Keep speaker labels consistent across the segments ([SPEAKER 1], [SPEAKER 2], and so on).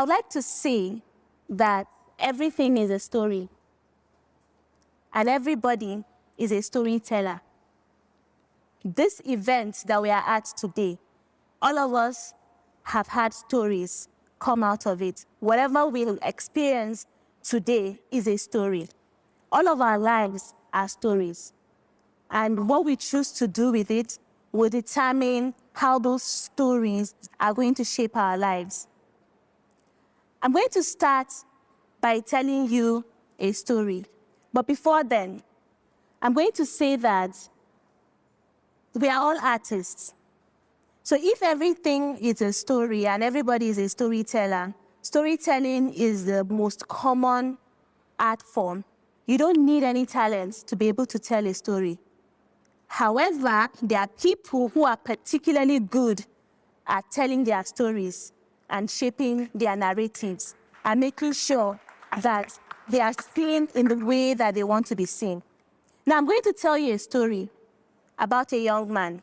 [SPEAKER 1] I would like to say that everything is a story, and everybody is a storyteller. This event that we are at today, all of us have had stories come out of it. Whatever we experience today is a story. All of our lives are stories. And what we choose to do with it will determine how those stories are going to shape our lives. I'm going to start by telling you a story. But before then, I'm going to say that we are all artists. So if everything is a story and everybody is a storyteller, storytelling is the most common art form. You don't need any talent to be able to tell a story. However, there are people who are particularly good at telling their stories and shaping their narratives and making sure that they are seen in the way that they want to be seen. Now, I'm going to tell you a story about a young man.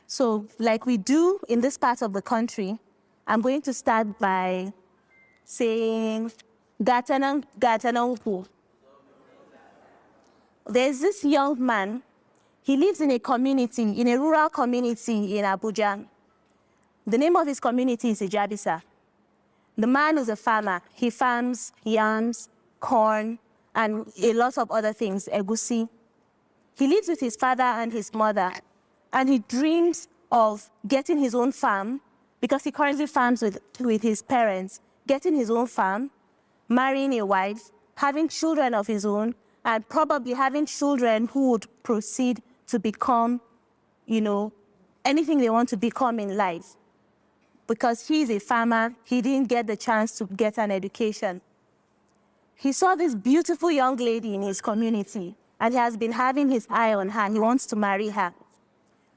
[SPEAKER 1] So like we do in this part of the country, I'm going to start by saying, Gatanangpu. There's this young man. He lives in a community, in a rural community in Abuja. The name of his community is Ijabisa. The man is a farmer. He farms yams, corn, and a lot of other things, egusi. He lives with his father and his mother, and he dreams of getting his own farm, because he currently farms with his parents, getting his own farm, marrying a wife, having children of his own, and probably having children who would proceed to become, anything they want to become in life. Because he's a farmer, he didn't get the chance to get an education. He saw this beautiful young lady in his community, and he has been having his eye on her. He wants to marry her.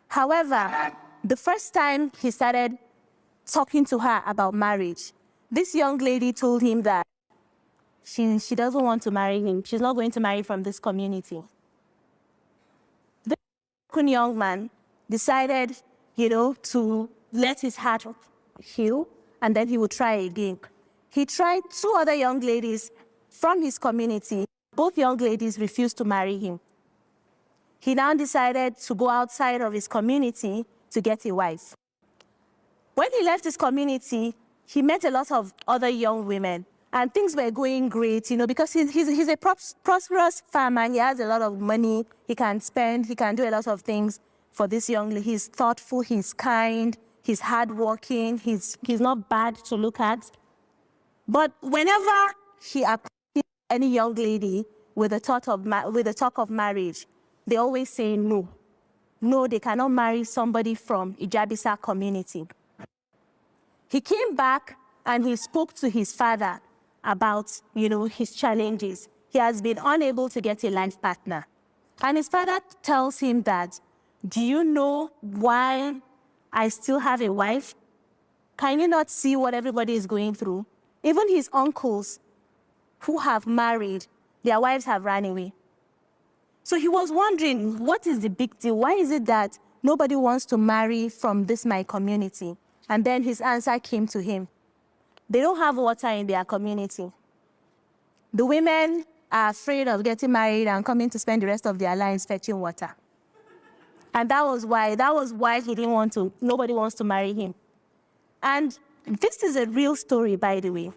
[SPEAKER 1] However, the first time he started talking to her about marriage, this young lady told him that she doesn't want to marry him. She's not going to marry from this community. This young man decided, to let his heart heal, and then he would try again. He tried 2 other young ladies from his community. Both young ladies refused to marry him. He now decided to go outside of his community to get a wife. When he left his community, he met a lot of other young women, and things were going great, because he's a prosperous farmer. He has a lot of money. He can spend. He can do a lot of things for this young lady. He's thoughtful. He's kind. He's hardworking. He's not bad to look at. But whenever he approaches any young lady with the talk of marriage, they always say no. No, they cannot marry somebody from Ijabisa community. He came back and he spoke to his father about, his challenges. He has been unable to get a life partner. And his father tells him that, do you know why I still have a wife? Can you not see what everybody is going through? Even his uncles who have married, their wives have run away. So he was wondering, what is the big deal? Why is it that nobody wants to marry from my community? And then his answer came to him. They don't have water in their community. The women are afraid of getting married and coming to spend the rest of their lives fetching water. And that was why nobody wants to marry him. And this is a real story, by the way.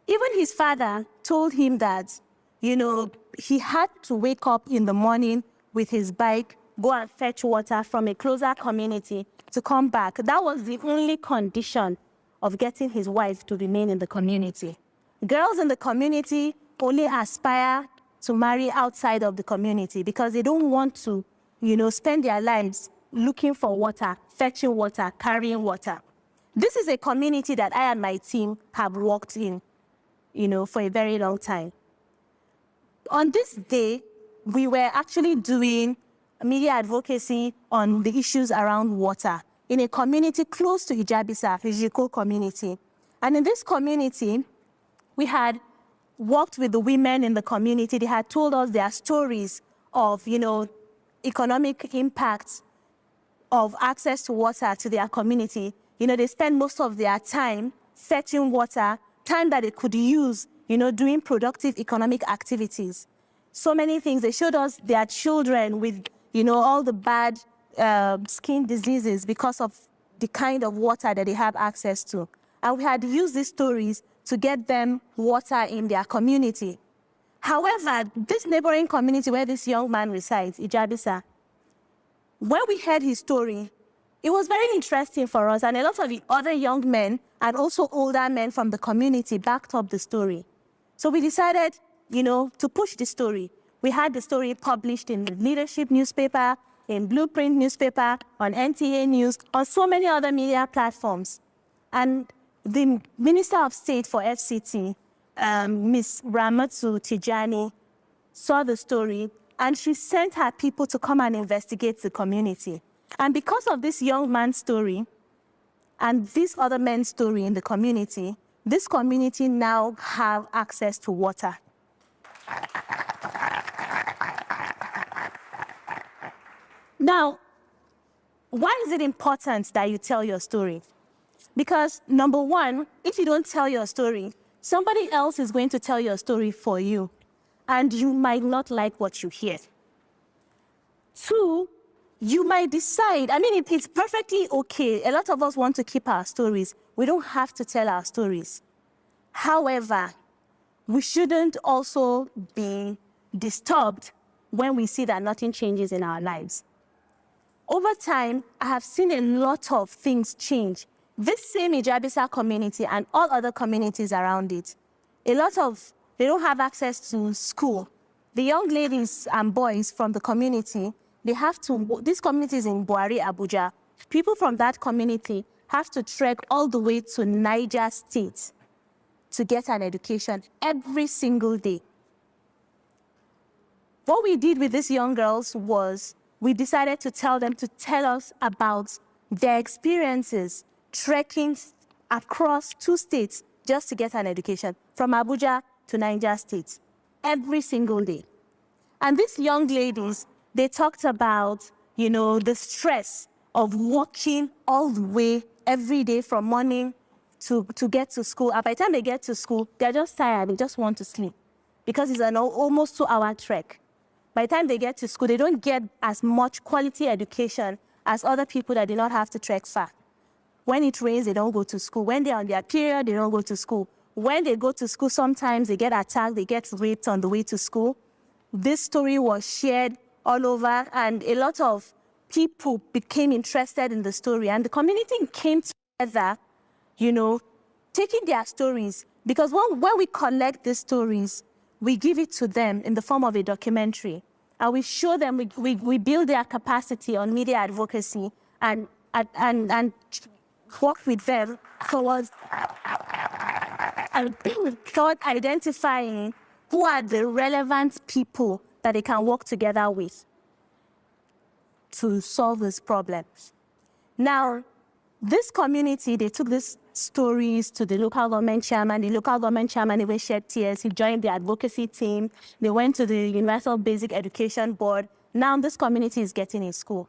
[SPEAKER 1] Even his father told him that, he had to wake up in the morning with his bike, go and fetch water from a closer community to come back. That was the only condition of getting his wife to remain in the community. Girls in the community only aspire to marry outside of the community because they don't want to, spend their lives looking for water, fetching water, carrying water. This is a community that I and my team have worked in, for a very long time. On this day, we were actually doing media advocacy on the issues around water in a community close to Ijabisa, Hijiko community. And in this community, we had worked with the women in the community. They had told us their stories of, economic impacts of access to water to their community. They spend most of their time fetching water, time that they could use, doing productive economic activities. So many things. They showed us their children with, all the bad skin diseases because of the kind of water that they have access to. And we had used these stories to get them water in their community. However, this neighboring community where this young man resides, Ijabisa, when we heard his story, it was very interesting for us, and a lot of the other young men and also older men from the community backed up the story. So we decided, to push the story. We had the story published in the Leadership newspaper, in Blueprint newspaper, on NTA News, on so many other media platforms. And the Minister of State for FCT, Ms. Ramatu Tijani, saw the story, and she sent her people to come and investigate the community. And because of this young man's story and this other man's story in the community, this community now have access to water. Now, why is it important that you tell your story? Because number one, if you don't tell your story, somebody else is going to tell your story for you, and you might not like what you hear. Two, you might decide, it's perfectly okay. A lot of us want to keep our stories. We don't have to tell our stories. However, we shouldn't also be disturbed when we see that nothing changes in our lives. Over time, I have seen a lot of things change. This same Ijabisa community and all other communities around it, they don't have access to school. The young ladies and boys from the community, this community is in Buari, Abuja. People from that community have to trek all the way to Niger State to get an education every single day. What we did with these young girls was we decided to tell them to tell us about their experiences trekking across 2 states just to get an education, from Abuja to Niger State, every single day. And these young ladies, they talked about, the stress of walking all the way every day from morning to get to school. And by the time they get to school, they're just tired. They just want to sleep because it's an almost 2-hour trek. By the time they get to school, they don't get as much quality education as other people that do not have to trek far. When it rains, they don't go to school. When they're on their period, they don't go to school. When they go to school, sometimes they get attacked, they get raped on the way to school. This story was shared all over, and a lot of people became interested in the story. And the community came together, taking their stories. Because when we collect these stories, we give it to them in the form of a documentary. And we show them, we build their capacity on media advocacy and work with them towards identifying who are the relevant people that they can work together with to solve this problem. Now, this community, they took these stories to the local government chairman. The local government chairman even shed tears. He joined the advocacy team. They went to the Universal Basic Education Board. Now this community is getting a school.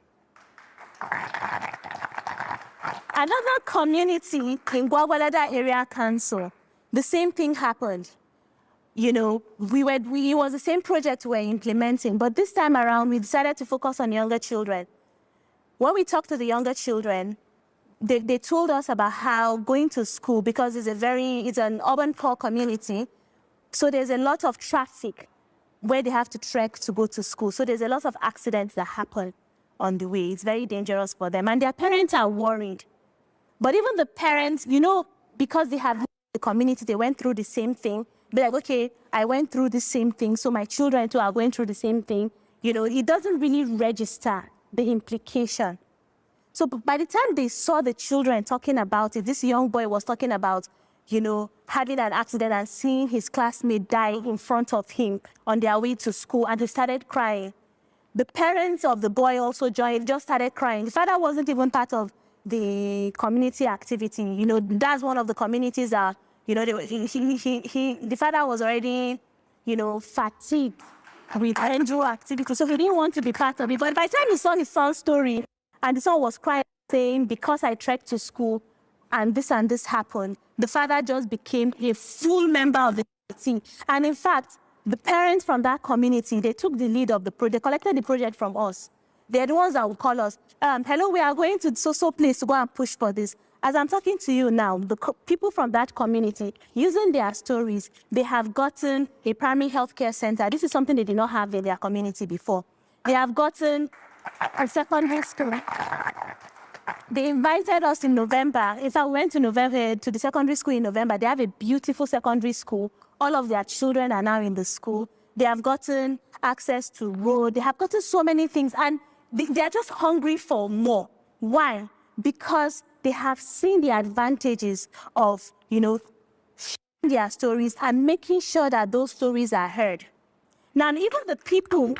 [SPEAKER 1] Another community in Gwagwalada Area Council, the same thing happened. It was the same project we were implementing, but this time around, we decided to focus on younger children. When we talked to the younger children, they told us about how going to school, because it's an urban poor community, so there's a lot of traffic where they have to trek to go to school. So there's a lot of accidents that happen on the way. It's very dangerous for them, and their parents are worried. But even the parents, because they have the community, they went through the same thing. They're like, okay, I went through the same thing, so my children too are going through the same thing. It doesn't really register the implication. So by the time they saw the children talking about it, this young boy was talking about, having an accident and seeing his classmate die in front of him on their way to school, and he started crying. The parents of the boy also joined, just started crying. The father wasn't even part of the community activity. That's one of the communities that, the father was already, fatigued with NGO activity, so he didn't want to be part of it. But by the time he saw his son's story, and the son was crying, saying, because I trekked to school, and this happened, the father just became a full member of the team. And in fact, the parents from that community, they took the lead of the project, they collected the project from us. They're the ones that will call us, hello, we are going to so place to go and push for this. As I'm talking to you now, the people from that community, using their stories, they have gotten a primary healthcare center. This is something they did not have in their community before. They have gotten a secondary school. They invited us in November. In fact, we went to the secondary school in November. They have a beautiful secondary school. All of their children are now in the school. They have gotten access to road. They have gotten so many things, and they are just hungry for more. Why? Because they have seen the advantages of, sharing their stories and making sure that those stories are heard. Now, even the people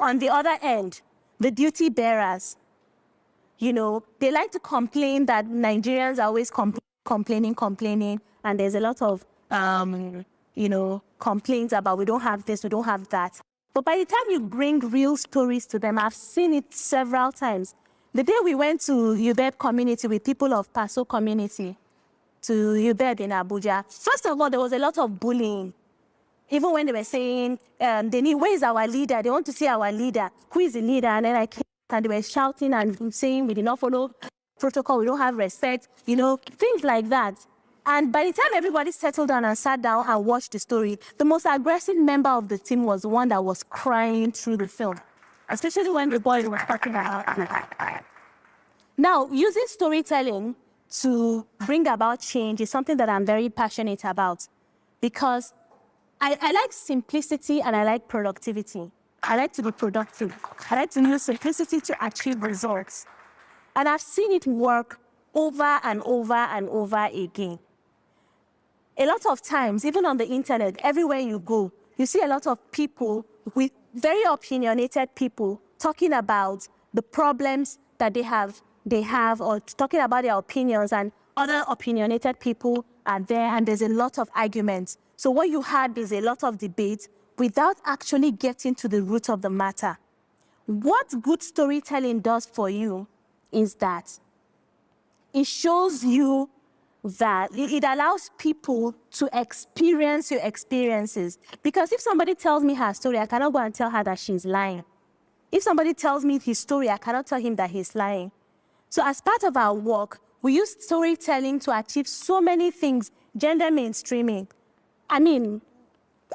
[SPEAKER 1] on the other end, the duty bearers, they like to complain that Nigerians are always complaining, and there's a lot of, complaints about we don't have this, we don't have that. But by the time you bring real stories to them, I've seen it several times. The day we went to UBEB community with people of Paso community, to UBEB in Abuja, first of all, there was a lot of bullying. Even when they were saying, where is our leader? They want to see our leader. Who is the leader? And then I came and they were shouting and saying, we did not follow protocol, we don't have respect, things like that. And by the time everybody settled down and sat down and watched the story, the most aggressive member of the team was the one that was crying through the film, especially when the boy was talking about it. Now, using storytelling to bring about change is something that I'm very passionate about, because I like simplicity and I like productivity. I like to be productive. I like to use simplicity to achieve results. And I've seen it work over and over and over again. A lot of times, even on the internet, everywhere you go, you see a lot of people, with very opinionated people, talking about the problems that they have, or talking about their opinions, and other opinionated people are there, and there's a lot of arguments. So what you had is a lot of debate without actually getting to the root of the matter. What good storytelling does for you is that it shows you that it allows people to experience your experiences. Because if somebody tells me her story, I cannot go and tell her that she's lying. If somebody tells me his story, I cannot tell him that he's lying. So as part of our work, we use storytelling to achieve so many things. Gender mainstreaming. I mean,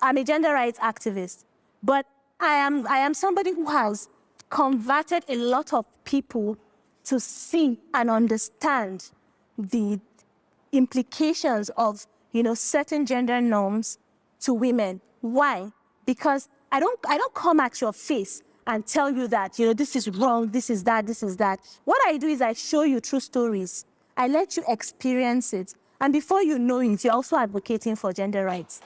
[SPEAKER 1] I'm a gender rights activist, but I am somebody who has converted a lot of people to see and understand the implications of, certain gender norms to women. Why? Because I don't come at your face and tell you that, this is wrong, this is that, this is that. What I do is I show you true stories. I let you experience it. And before you know it, you're also advocating for gender rights.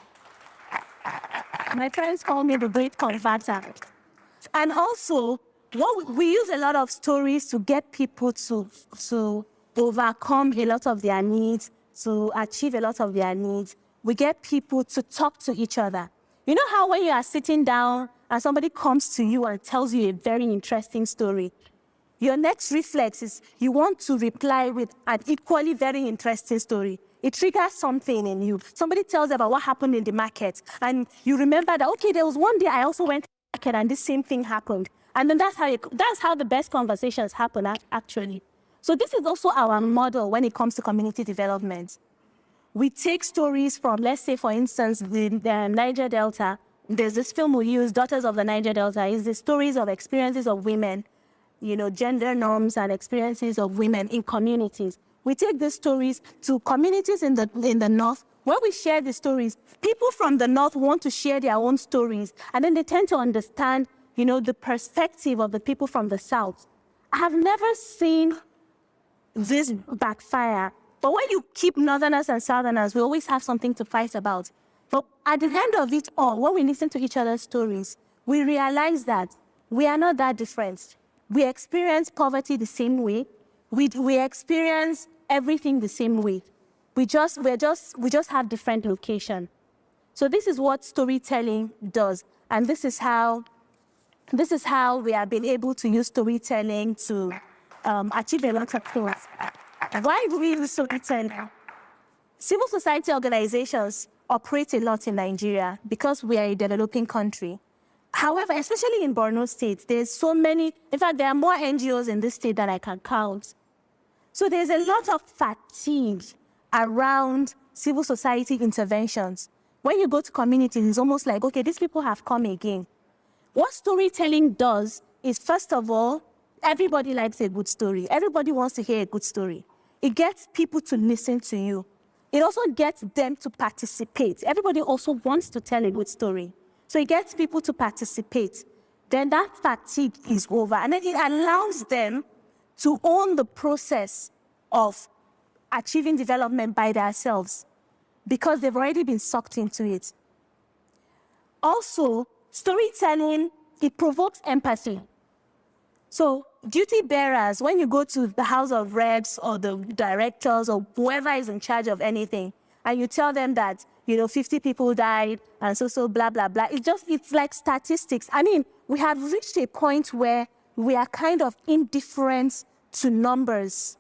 [SPEAKER 1] My friends call me the great converter. And also, we use a lot of stories to get people to overcome a lot of their needs, to achieve a lot of their needs. We get people to talk to each other. You know how when you are sitting down and somebody comes to you and tells you a very interesting story, your next reflex is you want to reply with an equally very interesting story. It triggers something in you. Somebody tells about what happened in the market, and you remember that, okay, there was one day I also went to the market and this same thing happened. And then that's how the best conversations happen, actually. So this is also our model when it comes to community development. We take stories from, let's say, for instance, the Niger Delta. There's this film we use, Daughters of the Niger Delta. It's the stories of experiences of women, gender norms and experiences of women in communities. We take these stories to communities in the north. When we share the stories, people from the north want to share their own stories, and then they tend to understand, the perspective of the people from the south. I have never seen this backfire. But when you keep northerners and southerners, we always have something to fight about. But at the end of it all, when we listen to each other's stories, we realize that we are not that different. We experience poverty the same way. We experience everything the same way. We just have different location. So this is what storytelling does, and this is how we have been able to use storytelling to achieve a lot of things. Why do we use storytelling? Civil society organizations operate a lot in Nigeria because we are a developing country. However, especially in Borno State, there's so many, in fact, there are more NGOs in this state than I can count. So there's a lot of fatigue around civil society interventions. When you go to communities, it's almost like, okay, these people have come again. What storytelling does is, first of all, everybody likes a good story. Everybody wants to hear a good story. It gets people to listen to you. It also gets them to participate. Everybody also wants to tell a good story. So it gets people to participate. Then that fatigue is over. And then it allows them to own the process of achieving development by themselves because they've already been sucked into it. Also, storytelling, it provokes empathy. So duty bearers, when you go to the House of Reps or the directors or whoever is in charge of anything, and you tell them that, 50 people died and so blah, blah, blah, it's like statistics. I mean, we have reached a point where we are kind of indifferent to numbers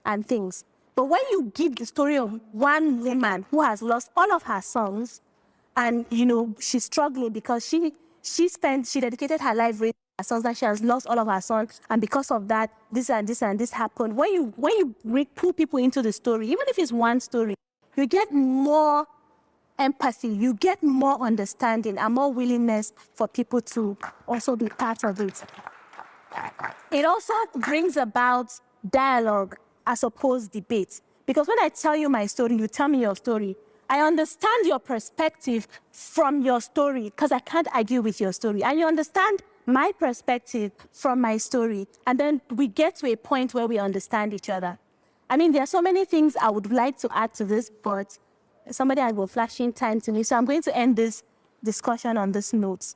[SPEAKER 1] and things. But when you give the story of one woman who has lost all of her sons, and, she's struggling because she dedicated her life raising her sons, that she has lost all of her sons, and because of that, this and this and this happened. When you pull people into the story, even if it's one story, you get more empathy, you get more understanding and more willingness for people to also be part of it. It also brings about dialogue as opposed to debate. Because when I tell you my story, you tell me your story. I understand your perspective from your story because I can't argue with your story. And you understand my perspective from my story. And then we get to a point where we understand each other. I mean, there are so many things I would like to add to this, but somebody has been flashing time to me. So I'm going to end this discussion on this note.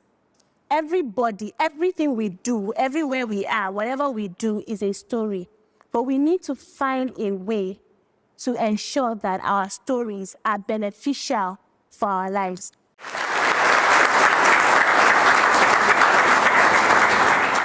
[SPEAKER 1] Everybody, everything we do, everywhere we are, whatever we do is a story. But we need to find a way to ensure that our stories are beneficial for our lives.